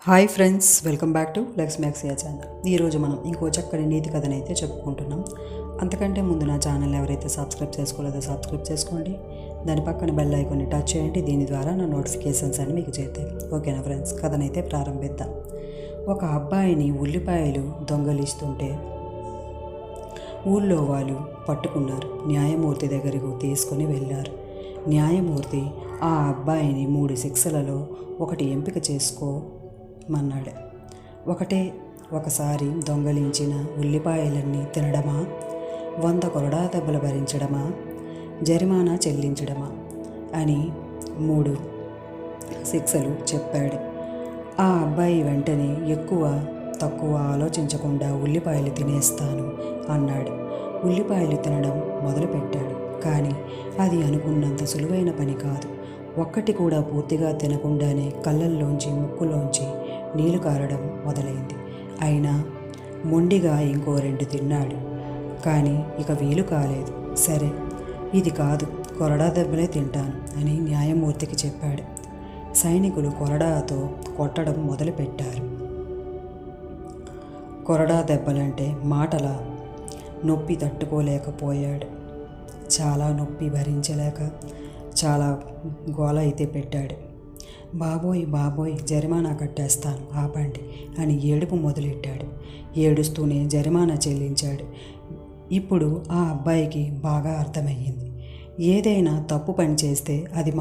Hi friends, welcome back to Lakshmi Akshaya channel. ఈరోజు మనం ఇంకో చక్కని నీతి కథను అయితే చెప్పుకుంటున్నాం. అంతకంటే ముందు నా ఛానల్ ఎవరైతే సబ్స్క్రైబ్ చేసుకోలేదో సబ్స్క్రైబ్ చేసుకోండి. దాని పక్కన బెల్ ఐకాన్ని టచ్ చేయండి. దీని ద్వారా నా నోటిఫికేషన్స్ అని మీకు చేస్తాయి. ఓకేనా ఫ్రెండ్స్, కథనైతే ప్రారంభిద్దాం. ఒక అబ్బాయిని ఉల్లిపాయలు దొంగలిస్తుంటే ఊళ్ళో వాళ్ళు పట్టుకున్నారు. న్యాయమూర్తి దగ్గరకు తీసుకొని వెళ్ళారు. న్యాయమూర్తి ఆ అబ్బాయిని 3 శిక్షలలో ఒకటి ఎంపిక చేసుకోమన్నాడు. ఒకసారి దొంగలించిన ఉల్లిపాయలన్నీ తినడమా, 100 కొరడా దెబ్బలు భరించడమా, జరిమానా చెల్లించడమా అని 3 శిక్షలు చెప్పాడు. ఆ అబ్బాయి వెంటనే ఎక్కువ తక్కువ ఆలోచించకుండా ఉల్లిపాయలు తినేస్తాను అన్నాడు. ఉల్లిపాయలు తినడం మొదలుపెట్టాడు. కానీ అది అనుకున్నంత సులువైన పని కాదు. ఒక్కటి కూడా పూర్తిగా తినకుండానే కళ్ళల్లోంచి ముక్కులోంచి నీళ్లు కారడం మొదలైంది. అయినా మొండిగా ఇంకో 2 తిన్నాడు. కానీ ఇక వీలు కాలేదు. సరే, ఇది కాదు, కొరడా దెబ్బలే తింటాను అని న్యాయమూర్తికి చెప్పాడు. సైనికులు కొరడాతో కొట్టడం మొదలుపెట్టారు. కొరడా దెబ్బలంటే మాటల నొప్పి తట్టుకోలేకపోయాడు. చాలా నొప్పి భరించలేక చాలా గోల అయితే పెట్టాడు. బాబోయ్ బాబోయ్, జరిమానా కట్టేస్తాను, ఆపండి అని ఏడుపు మొదలెట్టాడు. ఏడుస్తూనే జరిమానా చెల్లించాడు. ఇప్పుడు ఆ అబ్బాయికి బాగా అర్థమయ్యింది. ఏదైనా తప్పు పని చేస్తే అది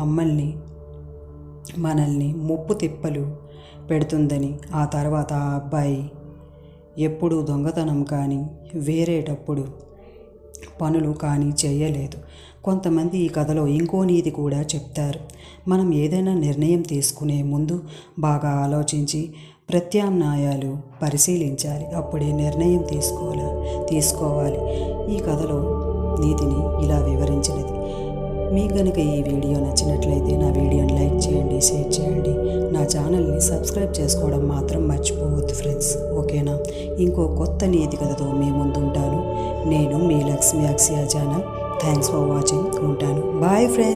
మనల్ని ముప్పు తిప్పలు పెడుతుందని. ఆ తర్వాత ఆ అబ్బాయి ఎప్పుడూ దొంగతనం కానీ వేరేటప్పుడు పనులు కానీ చేయలేదు. కొంతమంది ఈ కథలో ఇంకో నీతి కూడా చెప్తారు. మనం ఏదైనా నిర్ణయం తీసుకునే ముందు బాగా ఆలోచించి ప్రత్యామ్నాయాలు పరిశీలించాలి. అప్పుడే నిర్ణయం తీసుకోవాలి. ఈ కథలో నీతిని ఇలా వివరించినది. మీకు కనుక ఈ వీడియో నచ్చినట్లయితే నా వీడియోని లైక్ చేయండి, షేర్ చేయండి. నా ఛానల్ని సబ్స్క్రైబ్ చేసుకోవడం మాత్రం మర్చిపోవద్దు ఫ్రెండ్స్. ఓకేనా? ఇంకో కొత్త నీతి కథతో మీ ముందుంటాను. నేను మీ Lakshmi Akshaya channel. Thanks for watching. ఉంటాను. Bye friends.